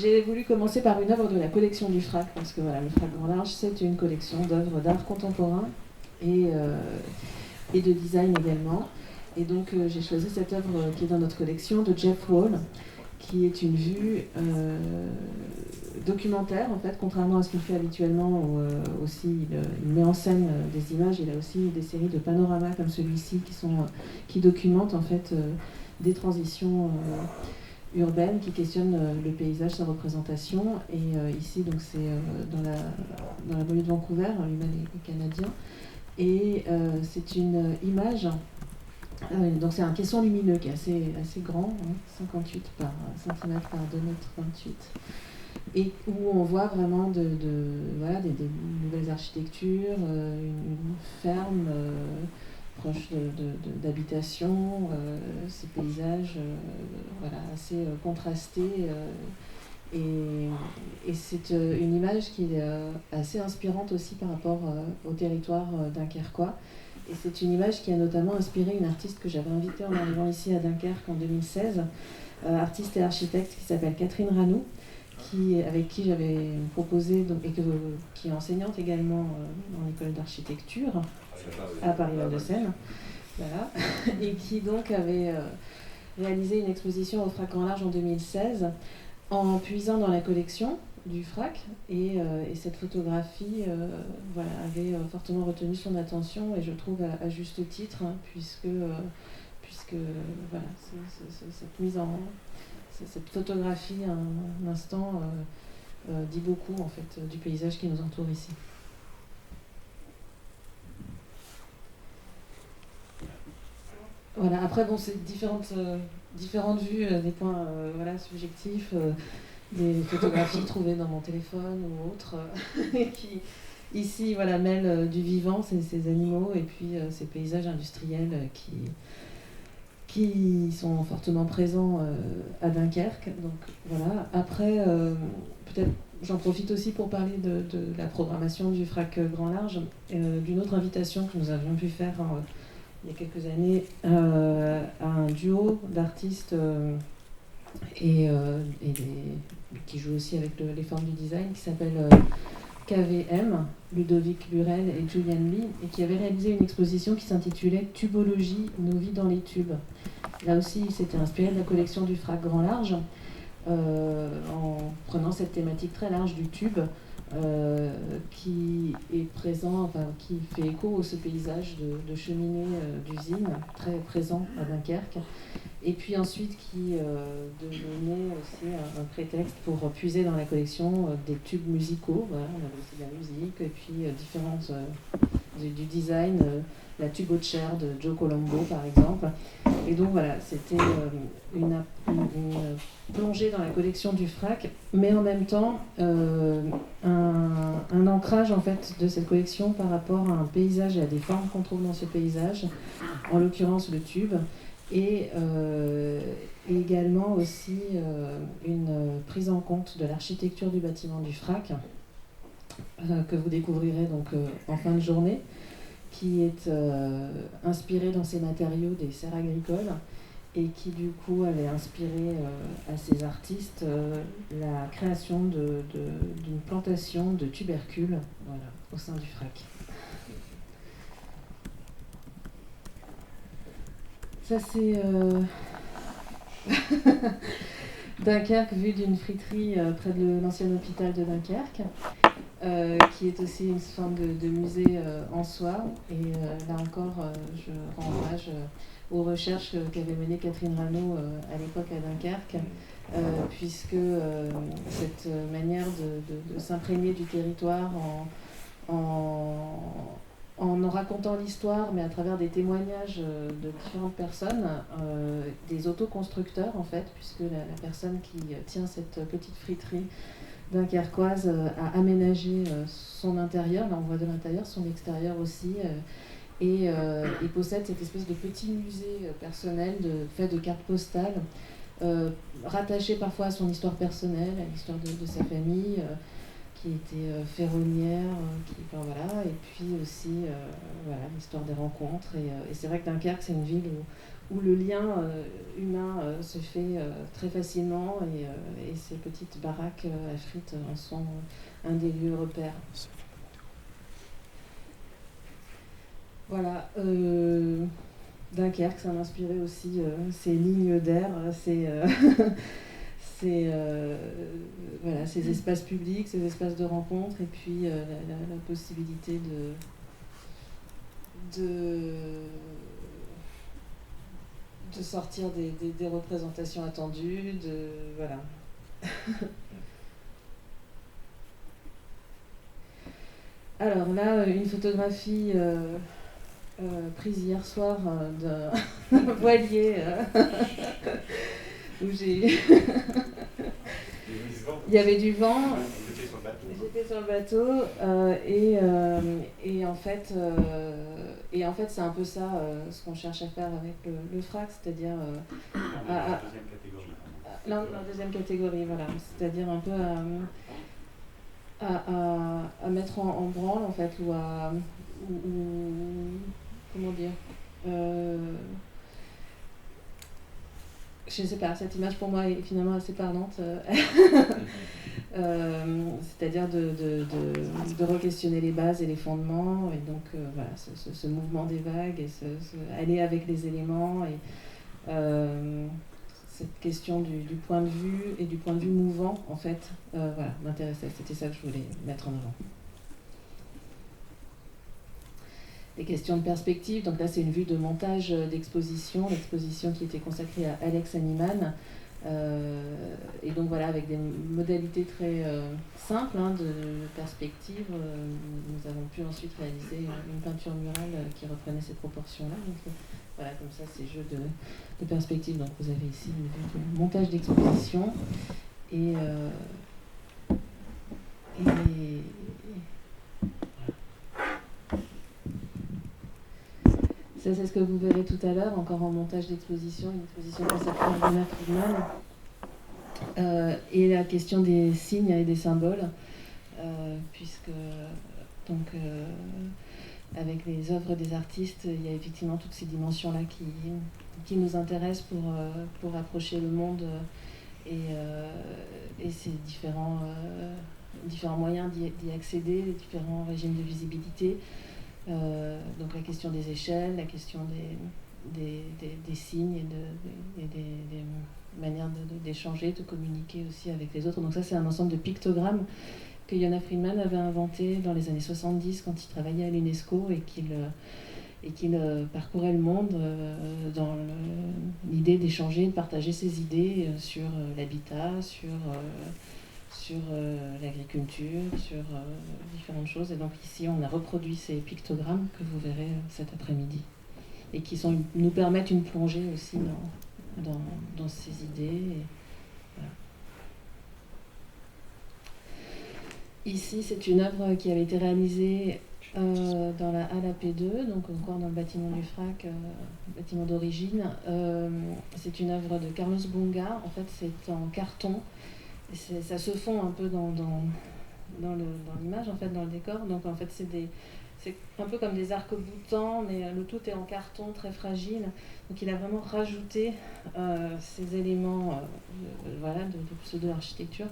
j'ai voulu commencer par une œuvre de la collection du FRAC, parce que voilà, le FRAC Grand Large, c'est une collection d'œuvres d'art contemporain et de design également. Et donc j'ai choisi cette œuvre qui est dans notre collection de Jeff Wall, qui est une vue documentaire en fait, contrairement à ce qu'il fait habituellement, où aussi il met en scène des images. Il a aussi des séries de panoramas comme celui-ci qui documentent en fait des transitions urbaines, qui questionnent le paysage, sa représentation. Et ici donc c'est dans la banlieue de Vancouver, lui-même est canadien. Et c'est une image. Donc c'est un caisson lumineux qui est assez grand, hein, 58 cm par 2,28 m, et où on voit vraiment voilà, des nouvelles architectures, une ferme proche d'habitation, ces paysages voilà, assez contrastés. Et c'est une image qui est assez inspirante aussi par rapport au territoire dunkerquois. Et c'est une image qui a notamment inspiré une artiste que j'avais invitée en arrivant ici à Dunkerque en 2016, artiste et architecte qui s'appelle Catherine Ranou, avec qui j'avais proposé, qui est enseignante également en école d'architecture à Paris-Val-de-Seine, voilà, et qui donc avait réalisé une exposition au FRAC Grand Large en 2016 en puisant dans la collection du FRAC, et cette photographie voilà, avait fortement retenu son attention, et je trouve à juste titre, hein, puisque voilà, cette photographie un instant dit beaucoup en fait du paysage qui nous entoure ici. Voilà, après bon, c'est différentes vues, des points voilà, subjectifs, des photographies trouvées dans mon téléphone ou autres, qui ici voilà, mêlent du vivant, ces animaux, et puis ces paysages industriels qui sont fortement présents à Dunkerque. Donc voilà. Après, peut-être j'en profite aussi pour parler de la programmation du FRAC Grand Large, d'une autre invitation que nous avions pu faire il y a quelques années à un duo d'artistes qui joue aussi avec les formes du design, qui s'appelle KVM, Ludovic Burel et Julian Lee, et qui avait réalisé une exposition qui s'intitulait Tubologie, nos vies dans les tubes. Là aussi, il s'était inspiré de la collection du FRAC Grand Large, en prenant cette thématique très large du tube, qui est présent, enfin, qui fait écho à ce paysage de cheminées d'usines très présent à Dunkerque, et puis ensuite qui devenait aussi un prétexte pour puiser dans la collection des tubes musicaux. Voilà, on avait aussi de la musique, et puis différentes du design, la tubo chair de Joe Colombo par exemple. Et donc voilà, c'était une plongée dans la collection du FRAC, mais en même temps un ancrage en fait de cette collection par rapport à un paysage et à des formes qu'on trouve dans ce paysage, en l'occurrence le tube, et également aussi une prise en compte de l'architecture du bâtiment du FRAC, que vous découvrirez donc en fin de journée, qui est inspiré dans ses matériaux des serres agricoles, et qui du coup avait inspiré à ces artistes la création d'une plantation de tubercules, voilà, au sein du FRAC. Ça c'est Dunkerque vue d'une friterie près de l'ancien hôpital de Dunkerque, qui est aussi une forme de musée en soi. Et là encore, je rends hommage aux recherches qu'avait menées Catherine Ranou à l'époque à Dunkerque, puisque cette manière de s'imprégner du territoire en racontant l'histoire, mais à travers des témoignages de différentes personnes, des autoconstructeurs en fait, puisque la personne qui tient cette petite friterie dunkerquoise a aménagé son intérieur, là on voit de l'intérieur, son extérieur aussi, et il possède cette espèce de petit musée personnel fait de cartes postales, rattaché parfois à son histoire personnelle, à l'histoire de sa famille, qui était ferronnière, enfin, voilà, et puis aussi voilà, l'histoire des rencontres. Et c'est vrai que Dunkerque, c'est une ville où le lien humain se fait très facilement et ces petites baraques à frites en sont un des lieux repères. Voilà. Dunkerque, ça m'a inspiré aussi ces lignes d'air, voilà, ces espaces publics, ces espaces de rencontre, et puis la possibilité de sortir des représentations attendues, voilà. Alors là, une photographie prise hier soir d'un voilier où j'ai... Il y avait du vent. J'étais sur le bateau et en fait c'est un peu ça ce qu'on cherche à faire avec le FRAC, c'est-à-dire la deuxième catégorie, voilà, c'est-à-dire un peu à mettre en branle en fait comment dire, je ne sais pas, cette image pour moi est finalement assez parlante, c'est-à-dire de re-questionner les bases et les fondements, et donc voilà, ce mouvement des vagues, et aller avec les éléments, et cette question du point de vue et du point de vue mouvant, en fait, voilà, m'intéressait, c'était ça que je voulais mettre en avant. Les questions de perspective, donc là c'est une vue de montage d'exposition, l'exposition qui était consacrée à Alex Animan, et donc voilà, avec des modalités très simples de perspective, nous avons pu ensuite réaliser une peinture murale qui reprenait ces proportions-là. Donc voilà, comme ça, ces jeux de perspective. Donc vous avez ici une vue de montage d'exposition et ça, c'est ce que vous verrez tout à l'heure, encore en montage d'exposition, une exposition consacrée à Gunnar Friedman. Et la question des signes et des symboles, puisque donc, avec les œuvres des artistes, il y a effectivement toutes ces dimensions-là qui nous intéressent pour approcher le monde et ces différents moyens d'y accéder, les différents régimes de visibilité. Donc la question des échelles, la question des signes et des manières d'échanger, de communiquer aussi avec les autres. Donc ça, c'est un ensemble de pictogrammes que Yona Friedman avait inventé dans les années 70 quand il travaillait à l'UNESCO et qu'il parcourait le monde dans l'idée d'échanger, de partager ses idées sur l'habitat, sur l'agriculture, sur différentes choses. Et donc ici, on a reproduit ces pictogrammes que vous verrez cet après-midi et qui nous permettent une plongée aussi dans ces idées. Et voilà. Ici, c'est une œuvre qui avait été réalisée dans la halle AP2, donc encore dans le bâtiment du FRAC, bâtiment d'origine. C'est une œuvre de Carlos Bunga. En fait, c'est en carton. Et ça se fond un peu dans l'image, en fait, dans le décor. Donc en fait, c'est un peu comme des arcs-boutants, mais le tout est en carton, très fragile. Donc il a vraiment rajouté ces éléments voilà, de pseudo-architecture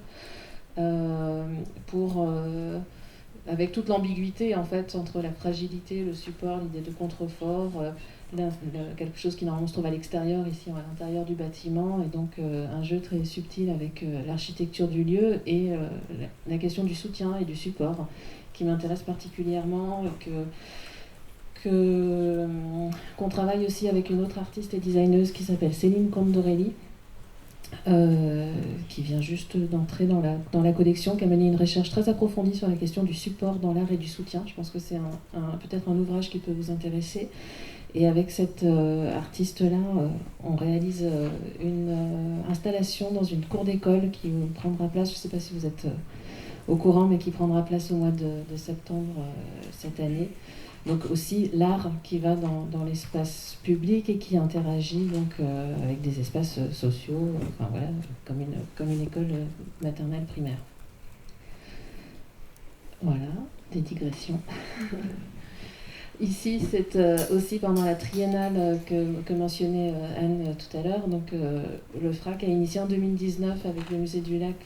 avec toute l'ambiguïté en fait entre la fragilité, le support, l'idée de contrefort, quelque chose qui normalement se trouve à l'extérieur, ici à l'intérieur du bâtiment, et donc un jeu très subtil avec l'architecture du lieu et la question du soutien et du support qui m'intéresse particulièrement, qu'on travaille aussi avec une autre artiste et designeuse qui s'appelle Céline Condorelli, qui vient juste d'entrer dans la collection, qui a mené une recherche très approfondie sur la question du support dans l'art et du soutien. Je pense que c'est peut-être un ouvrage qui peut vous intéresser. Et avec cette artiste-là, on réalise une installation dans une cour d'école qui prendra place, je ne sais pas si vous êtes au courant, mais qui prendra place au mois de septembre cette année. Donc aussi l'art qui va dans l'espace public et qui interagit donc avec des espaces sociaux, enfin voilà, comme une école maternelle primaire. Voilà, des digressions. Ici, c'est aussi pendant la triennale que mentionnait Anne tout à l'heure. Donc, le FRAC a initié en 2019 avec le Musée du Lac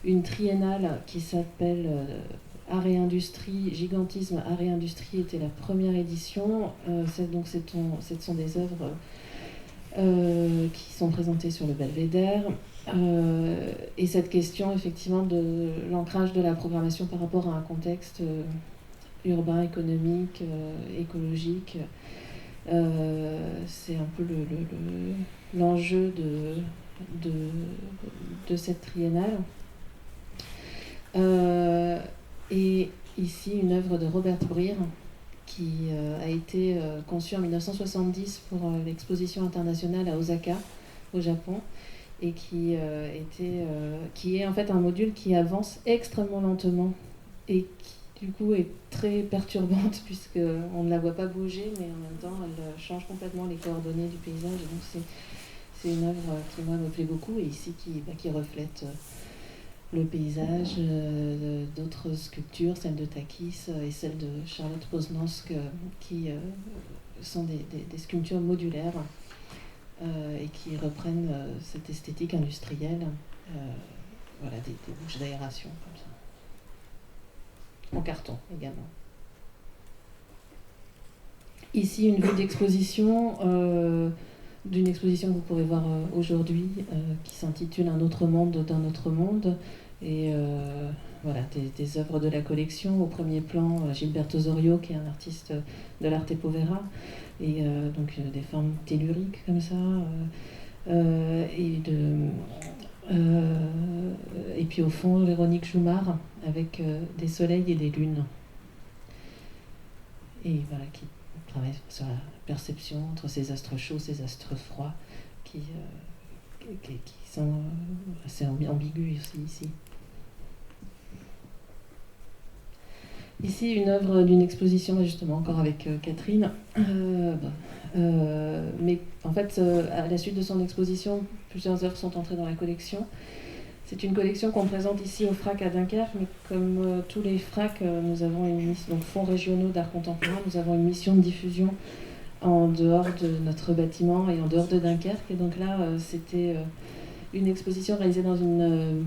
une triennale qui s'appelle Art et Industrie, Gigantisme, Art et Industrie était la première édition. Ce sont des œuvres qui sont présentées sur le Belvédère. Et cette question, effectivement, de l'ancrage de la programmation par rapport à un contexte urbain, économique, écologique, c'est un peu l'enjeu de cette triennale. Et ici, une œuvre de Robert Bruire qui a été conçue en 1970 pour l'exposition internationale à Osaka, au Japon, et qui est en fait un module qui avance extrêmement lentement et qui du coup est très perturbante puisqu'on ne la voit pas bouger, mais en même temps elle change complètement les coordonnées du paysage. Et donc c'est une œuvre qui moi me plaît beaucoup et ici qui reflète le paysage, d'autres sculptures, celle de Takis et celle de Charlotte Poznańsk, qui sont des sculptures modulaires et qui reprennent cette esthétique industrielle, voilà, des bouches d'aération comme ça. En carton également. Ici, une vue d'exposition, d'une exposition que vous pourrez voir aujourd'hui, qui s'intitule Un autre monde d'un autre monde. Et voilà, des œuvres de la collection. Au premier plan, Gilberto Zorio, qui est un artiste de l'arte povera, et donc des formes telluriques comme ça. Et puis au fond, Véronique Joumard, avec des soleils et des lunes. Et voilà, qui travaille sur la perception entre ces astres chauds, ces astres froids, qui sont assez ambigus aussi ici. Ici, une œuvre d'une exposition, justement, encore avec Catherine. Mais en fait, à la suite de son exposition, plusieurs œuvres sont entrées dans la collection. C'est une collection qu'on présente ici au FRAC à Dunkerque, mais comme tous les FRAC, nous avons une mission, donc fonds régionaux d'art contemporain, nous avons une mission de diffusion en dehors de notre bâtiment et en dehors de Dunkerque. Et donc là, c'était une exposition réalisée dans une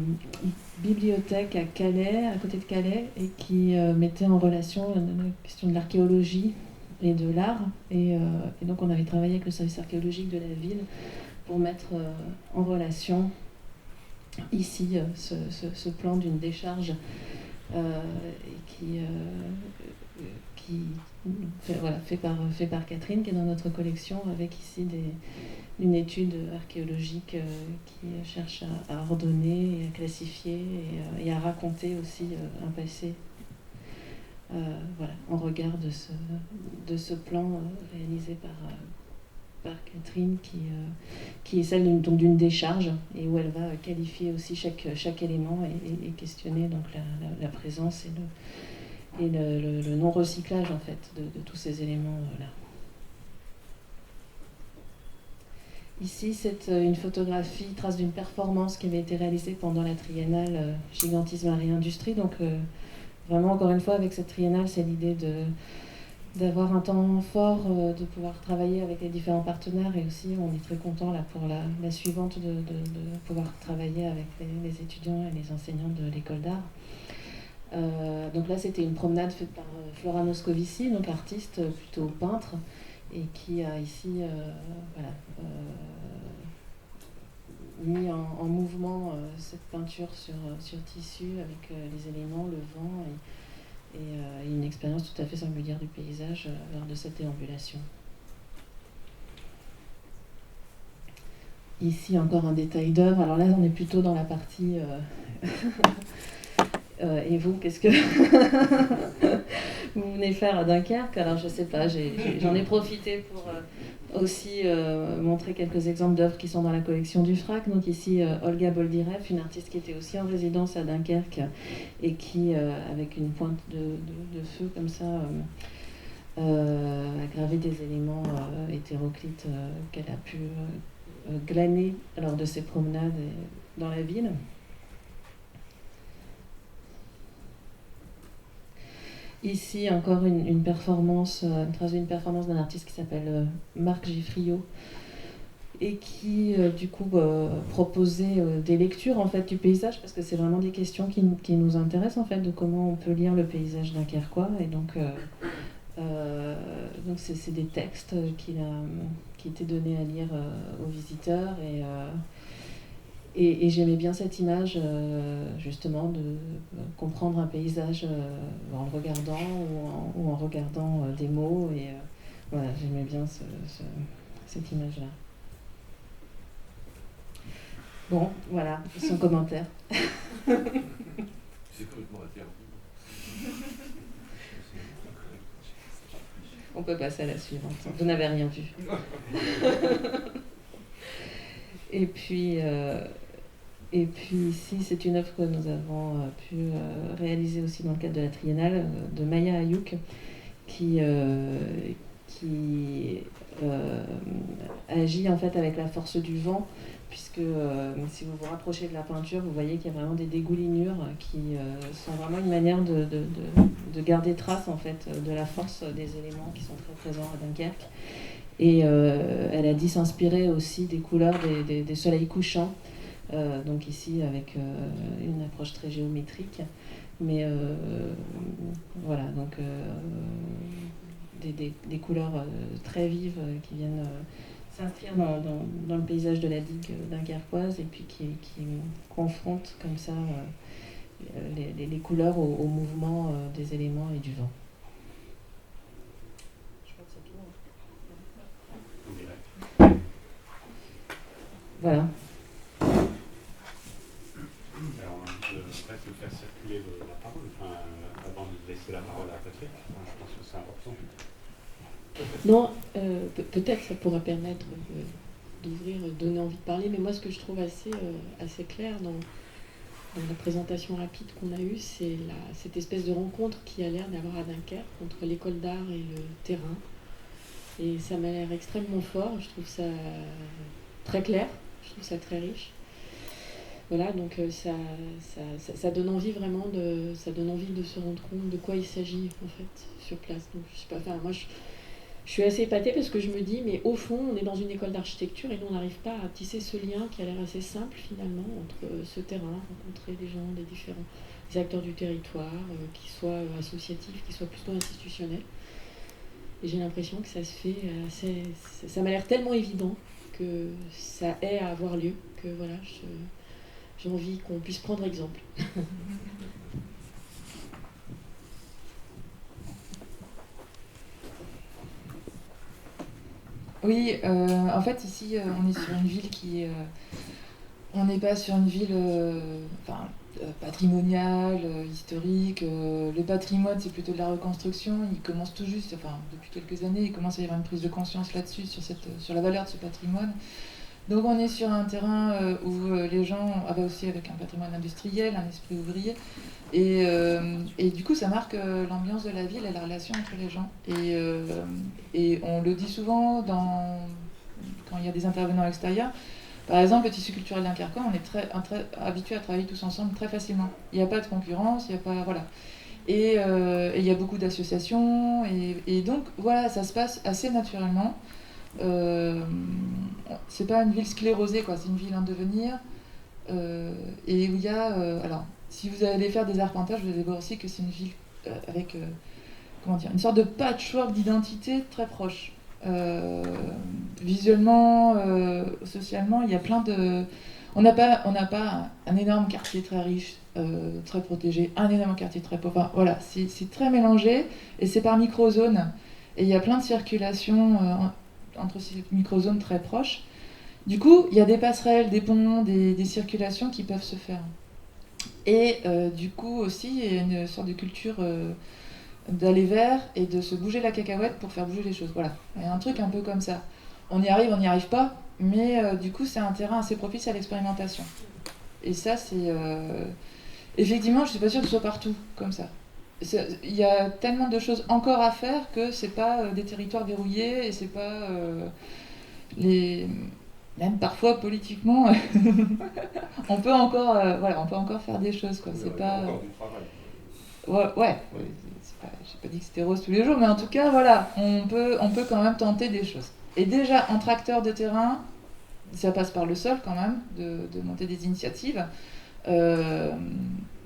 bibliothèque à Calais, à côté de Calais, et qui mettait en relation la question de l'archéologie et de l'art. Et donc on avait travaillé avec le service archéologique de la ville pour mettre en relation ici ce plan d'une décharge fait par Catherine, qui est dans notre collection, avec ici une étude archéologique qui cherche à ordonner et à classifier et à raconter aussi un passé, voilà, en regard de ce plan réalisé par Catherine, qui est celle d'une décharge, et où elle va qualifier aussi chaque élément et questionner donc la présence et le non-recyclage en fait de tous ces éléments-là. Ici, c'est une photographie, trace d'une performance qui avait été réalisée pendant la triennale Gigantisme, Art et Industrie. Donc vraiment, encore une fois, avec cette triennale, c'est l'idée d'avoir un temps fort, de pouvoir travailler avec les différents partenaires, et aussi on est très content là pour la suivante de pouvoir travailler avec les étudiants et les enseignants de l'école d'art. Donc là c'était une promenade faite par Flora Moscovici, donc artiste plutôt peintre, et qui a ici mis en mouvement cette peinture sur tissu avec les éléments, le vent et une expérience tout à fait singulière du paysage lors de cette déambulation. Ici encore un détail d'œuvre. Alors là on est plutôt dans la partie et vous, qu'est-ce que vous venez faire à Dunkerque? Alors je sais pas, j'en ai profité pour aussi montrer quelques exemples d'œuvres qui sont dans la collection du FRAC. Donc ici Olga Boldirev, une artiste qui était aussi en résidence à Dunkerque et qui, avec une pointe de feu comme ça, a gravé des éléments hétéroclites qu'elle a pu glaner lors de ses promenades dans la ville. Ici, encore une performance, une trace d'une performance d'un artiste qui s'appelle Marc Giffriot, et qui du coup proposait des lectures en fait du paysage, parce que c'est vraiment des questions qui nous intéressent en fait, de comment on peut lire le paysage dunkerquois. Et donc c'est des textes qui étaient donnés à lire aux visiteurs, et j'aimais bien cette image justement de comprendre un paysage en le regardant ou en regardant des mots, et voilà, j'aimais bien cette image-là. Bon, voilà, son commentaire. C'est complètement interdit. On peut passer à la suivante. Vous n'avez rien vu. Et puis ici, c'est une œuvre que nous avons pu réaliser aussi dans le cadre de la Triennale de Maya Ayouk, qui agit en fait avec la force du vent, puisque si vous vous rapprochez de la peinture, vous voyez qu'il y a vraiment des dégoulinures qui sont vraiment une manière de garder trace en fait de la force des éléments qui sont très présents à Dunkerque. Et elle a dit s'inspirer aussi des couleurs des soleils couchants, donc ici avec une approche très géométrique, mais voilà, donc des couleurs très vives qui viennent s'inscrire dans le paysage de la digue dunkerquoise, et puis qui confrontent comme ça les couleurs au mouvement des éléments et du vent. Je crois que c'est tout. Voilà. Alors, on va presque faire circuler la parole, avant de laisser la parole à Patrick. Je pense que c'est important. Non, peut-être ça pourra permettre d'ouvrir, de donner envie de parler, mais moi ce que je trouve assez clair dans la présentation rapide qu'on a eue, c'est cette espèce de rencontre qui a l'air d'avoir à Dunkerque entre l'école d'art et le terrain. Et ça m'a l'air extrêmement fort, je trouve ça très clair, je trouve ça très riche. Voilà, donc ça donne envie vraiment ça donne envie de se rendre compte de quoi il s'agit en fait sur place. Donc je sais pas, enfin moi je suis assez épatée parce que je me dis, mais au fond, on est dans une école d'architecture et nous, on n'arrive pas à tisser ce lien qui a l'air assez simple finalement entre ce terrain, rencontrer des gens, des acteurs du territoire, qui soient associatifs, qui soient plutôt institutionnels. Et j'ai l'impression que ça se fait ça m'a l'air tellement évident que ça ait à avoir lieu, que voilà, j'ai envie qu'on puisse prendre exemple. Oui, en fait, ici, on est sur une ville on n'est pas sur une ville patrimoniale, historique. Le patrimoine, c'est plutôt de la reconstruction. Il commence tout juste, depuis quelques années, il commence à y avoir une prise de conscience là-dessus, sur la valeur de ce patrimoine. Donc on est sur un terrain où les gens avaient aussi avec un patrimoine industriel, un esprit ouvrier. Et du coup, ça marque l'ambiance de la ville et la relation entre les gens. Et on le dit souvent quand il y a des intervenants extérieurs. Par exemple, le tissu culturel dunkerquois, on est très habitués à travailler tous ensemble très facilement. Il n'y a pas de concurrence, il n'y a pas... Voilà. Et il y a beaucoup d'associations. Et donc, voilà, ça se passe assez naturellement. C'est pas une ville sclérosée, quoi. C'est une ville en devenir. Et où il y a... alors, si vous allez faire des arpentages, vous allez voir aussi que c'est une ville avec une sorte de patchwork d'identité très proche. Visuellement, socialement, il y a plein de... On n'a pas un énorme quartier très riche, très protégé, un énorme quartier très pauvre. Enfin, voilà, c'est très mélangé et c'est par micro-zones. Et il y a plein de circulations entre ces micro-zones très proches. Du coup, il y a des passerelles, des ponts, des circulations qui peuvent se faire. Et du coup aussi, il y a une sorte de culture d'aller vers et de se bouger la cacahuète pour faire bouger les choses. Voilà, il y a un truc un peu comme ça. On y arrive pas, mais du coup c'est un terrain assez propice à l'expérimentation. Et ça c'est... Effectivement, je suis pas sûre que ce soit partout comme ça. Il y a tellement de choses encore à faire que c'est pas des territoires verrouillés et c'est pas même parfois politiquement on peut encore faire des choses, quoi. C'est pas encore du travail. ouais, c'est pas... dit que c'était rose tous les jours, mais en tout cas, voilà, on peut quand même tenter des choses. Et déjà, en tracteur de terrain, ça passe par le sol quand même, de monter des initiatives.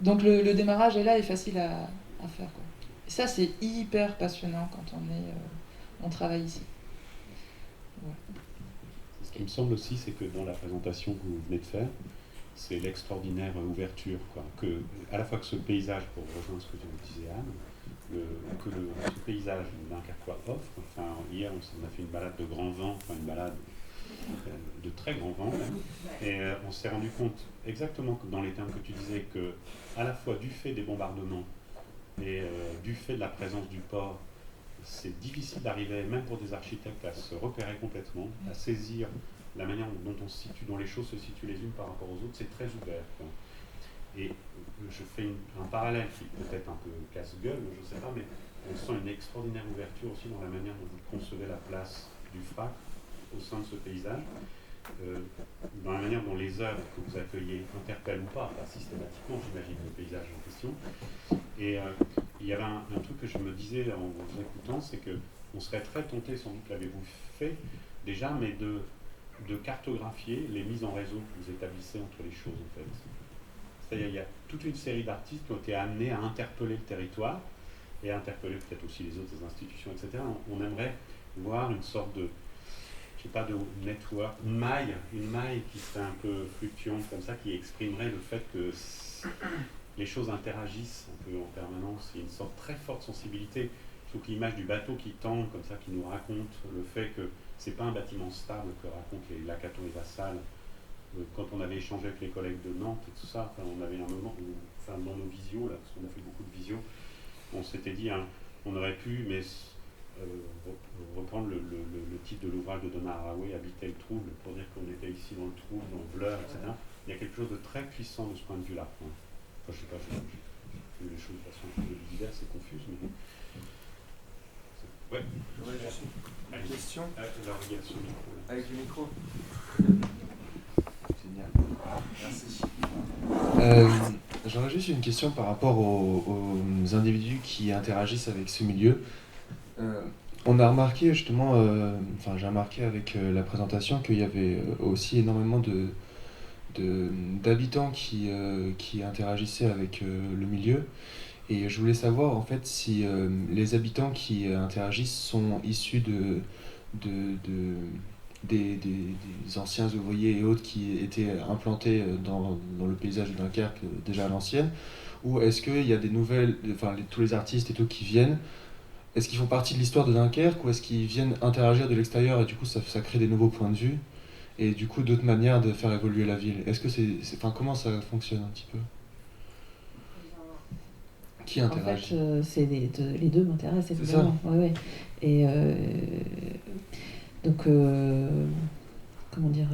Donc le démarrage est là et facile à faire, quoi. Et ça, c'est hyper passionnant quand on travaille ici. Ouais. Ce qui me semble aussi, c'est que dans la présentation que vous venez de faire, c'est l'extraordinaire ouverture, quoi. Que, à la fois que ce paysage, pour rejoindre ce que tu disais Anne, ce paysage dunkerquois offre. Enfin, hier, on a fait une balade de grand vent, enfin une balade de très grand vent même, et on s'est rendu compte exactement dans les termes que tu disais que, à la fois du fait des bombardements et du fait de la présence du port, c'est difficile d'arriver, même pour des architectes, à se repérer complètement, à saisir la manière dont on se situe, dont les choses se situent les unes par rapport aux autres. C'est très ouvert, quoi. Et je fais un parallèle qui peut-être un peu casse-gueule, je ne sais pas, mais on sent une extraordinaire ouverture aussi dans la manière dont vous concevez la place du FRAC au sein de ce paysage, dans la manière dont les œuvres que vous accueillez interpellent ou pas systématiquement, j'imagine, le paysage en question. Et il y avait un truc que je me disais en vous écoutant, c'est qu'on serait très tenté, sans doute l'avez-vous fait déjà, mais de cartographier les mises en réseau que vous établissez entre les choses, en fait. C'est-à-dire qu'il y a toute une série d'artistes qui ont été amenés à interpeller le territoire et à interpeller peut-être aussi les autres institutions, etc. On aimerait voir une sorte de, je sais pas, de network, une maille qui serait un peu fluctuante comme ça, qui exprimerait le fait que les choses interagissent un peu en permanence. Il y a une sorte de très forte sensibilité. Je trouve que l'image du bateau qui tangue comme ça, qui nous raconte le fait que c'est pas un bâtiment stable que racontent les Lacaton et Vassal. Quand on avait échangé avec les collègues de Nantes et tout ça, on avait un moment où, enfin, dans nos visios, là, parce qu'on a fait beaucoup de visios, on s'était dit, hein, on aurait pu, mais reprendre le titre de l'ouvrage de Donna Haraway, Habiter le trouble, pour dire qu'on était ici dans le trouble, dans le blur, etc. Il y a quelque chose de très puissant de ce point de vue-là. Enfin, je sais pas, je fais les choses de façon un peu diverse et confuse, mais... Ouais. J'aurais juste une question. Alors, il y a ce micro, là. Avec le micro. Génial. Merci. J'aurais juste une question par rapport aux individus qui interagissent avec ce milieu. On a remarqué justement, enfin j'ai remarqué avec la présentation qu'il y avait aussi énormément d'habitants qui interagissaient avec le milieu. Et je voulais savoir en fait si les habitants qui interagissent sont issus des anciens ouvriers et autres qui étaient implantés dans le paysage de Dunkerque déjà à l'ancienne, ou est-ce qu'il y a des nouvelles, enfin tous les artistes et tout qui viennent, est-ce qu'ils font partie de l'histoire de Dunkerque ou est-ce qu'ils viennent interagir de l'extérieur et du coup ça crée des nouveaux points de vue et du coup d'autres manières de faire évoluer la ville? Est-ce que enfin comment ça fonctionne un petit peu? Qui interagit? En fait, les deux m'intéressent évidemment. Ouais, ouais. Et donc, comment dire,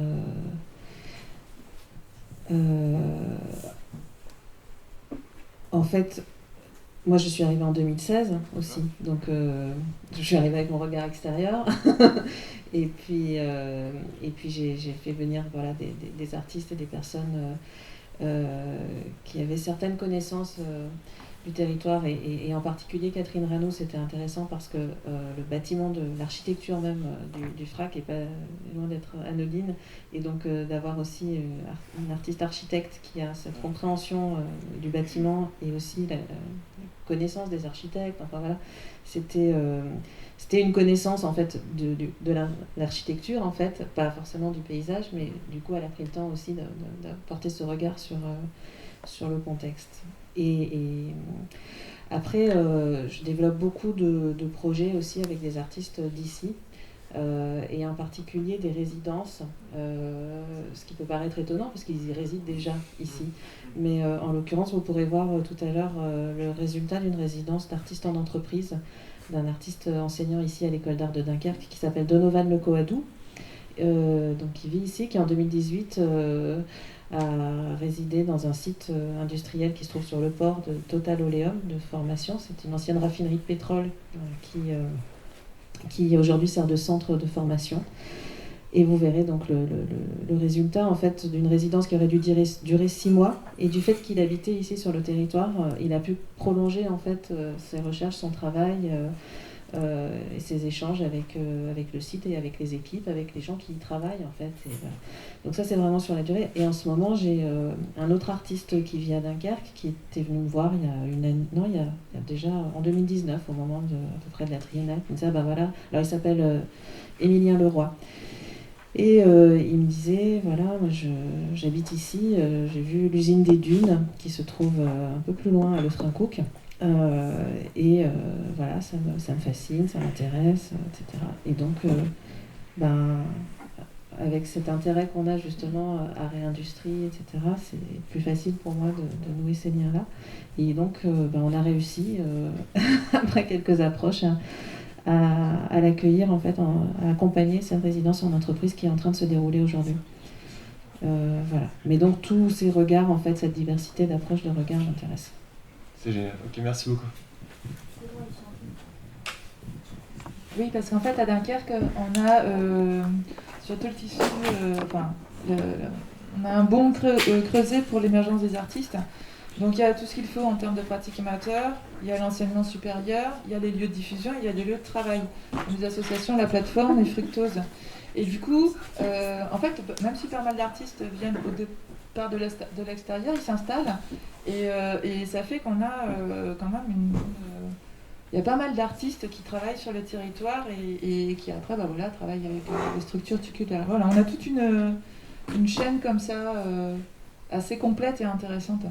en fait, moi je suis arrivée en 2016 aussi, donc je suis arrivée avec mon regard extérieur, et puis j'ai fait venir voilà, des artistes et des personnes qui avaient certaines connaissances du territoire, et en particulier Catherine Rano. C'était intéressant parce que le bâtiment de l'architecture même du FRAC est pas loin d'être anodine, et donc d'avoir aussi une artiste architecte qui a cette compréhension du bâtiment et aussi la connaissance des architectes, enfin voilà, c'était une connaissance en fait de l'architecture en fait, pas forcément du paysage, mais du coup elle a pris le temps aussi d'apporter ce regard sur le contexte. Et après, je développe beaucoup de projets aussi avec des artistes d'ici, et en particulier des résidences, ce qui peut paraître étonnant parce qu'ils y résident déjà ici. Mais en l'occurrence, vous pourrez voir tout à l'heure le résultat d'une résidence d'artistes en entreprise, d'un artiste enseignant ici à l'école d'art de Dunkerque qui s'appelle Donovan Lecoadou, donc qui vit ici, qui en 2018 a résidé dans un site industriel qui se trouve sur le port de Total Oleum de formation. C'est une ancienne raffinerie de pétrole qui aujourd'hui sert de centre de formation. Et vous verrez donc le résultat en fait d'une résidence qui aurait dû durer 6 mois. Et du fait qu'il habitait ici sur le territoire, il a pu prolonger en fait ses recherches, son travail et ses échanges avec le site et avec les équipes, avec les gens qui y travaillent en fait. Et voilà. Donc ça c'est vraiment sur la durée. Et en ce moment j'ai un autre artiste qui vit à Dunkerque qui était venu me voir il y a une année, non il y a déjà en 2019 au moment à peu près de la triennale. Il me disait bah voilà, alors il s'appelle Émilien Leroy. Et il me disait, voilà, moi j'habite ici, j'ai vu l'usine des Dunes qui se trouve un peu plus loin à Lefrancouc. Voilà, ça me fascine, ça m'intéresse, etc. Et donc, avec cet intérêt qu'on a justement à réindustrie, etc., c'est plus facile pour moi de nouer ces liens-là. Et donc, on a réussi, après quelques approches, à l'accueillir, en fait, à accompagner cette résidence en entreprise qui est en train de se dérouler aujourd'hui. Voilà. Mais donc, tous ces regards, en fait, cette diversité d'approches de regards m'intéresse. C'est génial. Ok, merci beaucoup. Oui, parce qu'en fait, à Dunkerque, on a sur tout le tissu, on a un bon creusé pour l'émergence des artistes. Donc il y a tout ce qu'il faut en termes de pratiques amateurs, il y a l'enseignement supérieur, il y a les lieux de diffusion, il y a les lieux de travail. Les associations, la plateforme et Fructose. Et du coup, en fait, même si pas mal d'artistes viennent au départ de l'extérieur, ils s'installent. Et ça fait qu'on a quand même il y a pas mal d'artistes qui travaillent sur le territoire et qui après travaillent avec les structures tutélaires. Voilà, on a toute une chaîne comme ça assez complète et intéressante.